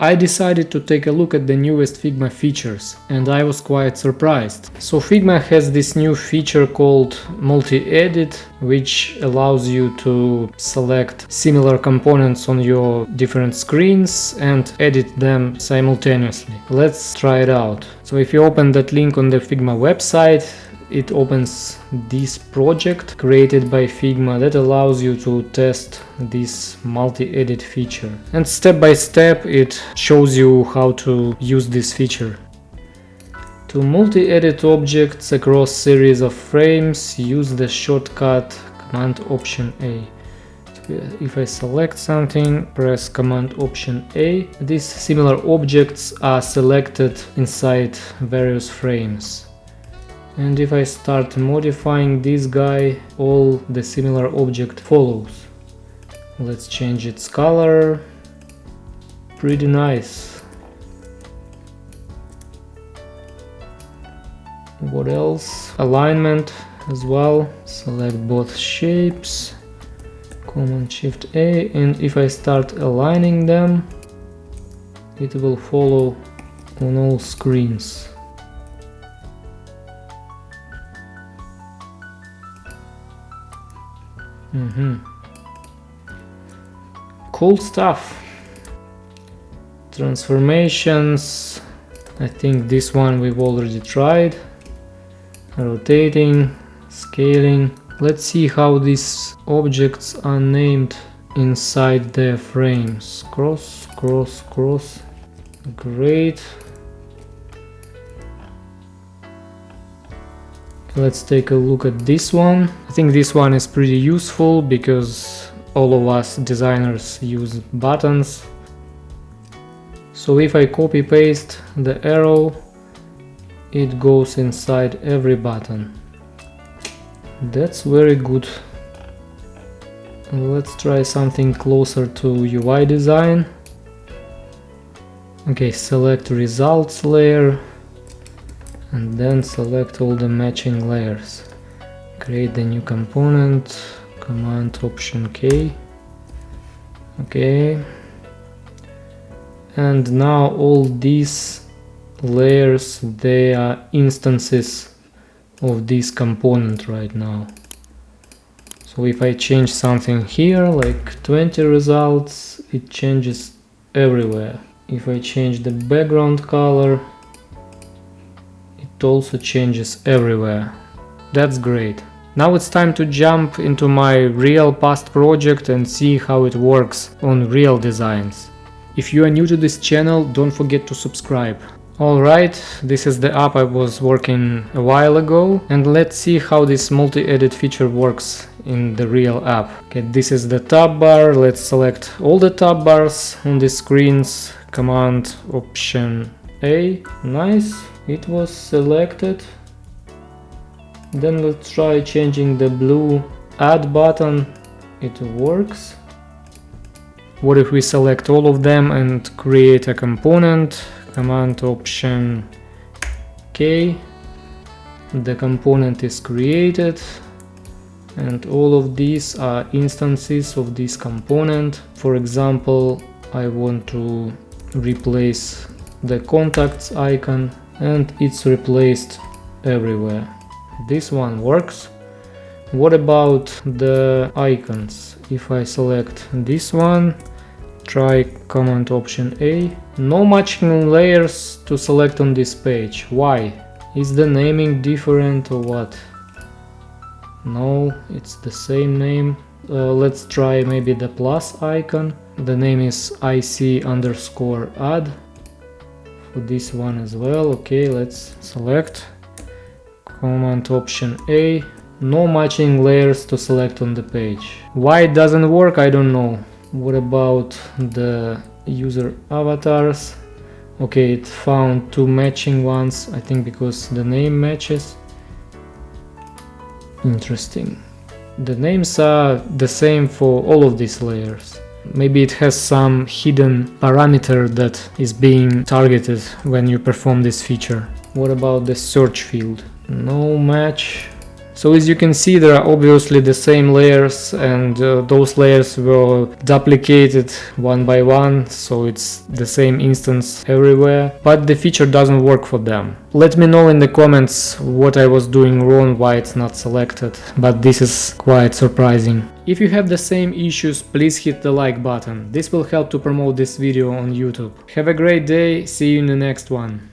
I decided to take a look at the newest Figma features, and I was quite surprised. So Figma has this new feature called multi-edit, which allows you to select similar components on your different screens and edit them simultaneously. Let's try it out. So if you open that link on the Figma website, it opens this project created by Figma that allows you to test this multi-edit feature. And step by step it shows you how to use this feature. To multi-edit objects across series of frames, use the shortcut Command Option A. If I select something, press Command Option A, these similar objects are selected inside various frames. And if I start modifying this guy, all the similar object follows. Let's change its color. Pretty nice. What else? Alignment as well. Select both shapes. Command Shift A, and if I start aligning them, it will follow on all screens. Cool stuff. Transformations, I think this one we've already tried. Rotating, scaling. Let's see how these objects are named inside their frames. Cross, cross, cross. Great. Let's take a look at this one. I think this one is pretty useful because all of us designers use buttons. So if I copy paste the arrow, it goes inside every button. That's very good. Let's try something closer to UI design. Okay, select results layer and then select all the matching layers. Create the new component, Command Option K. Okay. And now all these layers, they are instances of this component right now. So if I change something here, like 20 results, it changes everywhere. If I change the background color, it also changes everywhere. That's great. Now it's time to jump into my real past project and see how it works on real designs. If you are new to this channel, don't forget to subscribe. Alright, this is the app I was working a while ago, and let's see how this multi-edit feature works in the real app. Okay, this is the tab bar. Let's select all the tab bars on the screens. Command Option A. Nice, it was selected. Then let's try changing the blue add button. It works. What if we select all of them and create a component? Command Option K. The component is created, and all of these are instances of this component. For example, I want to replace the contacts icon, and it's replaced everywhere. This one works. What about the icons? If I select this one, try Command Option A. No matching layers to select on this page. Why? Is the naming different or what? No, it's the same name. Let's try maybe the plus icon. The name is IC_add for this one as well. Okay, let's select Command Option A. No matching layers to select on the page. Why it doesn't work, I don't know. What about the user avatars? Okay, it found two matching ones, I think because the name matches. Interesting. The names are the same for all of these layers. Maybe it has some hidden parameter that is being targeted when you perform this feature. What about the search field? No match. So as you can see, there are obviously the same layers, and those layers were duplicated one by one, so it's the same instance everywhere, but the feature doesn't work for them. Let me know in the comments what I was doing wrong, why it's not selected, but this is quite surprising. If you have the same issues, please hit the like button. This will help to promote this video on YouTube. Have a great day, see you in the next one.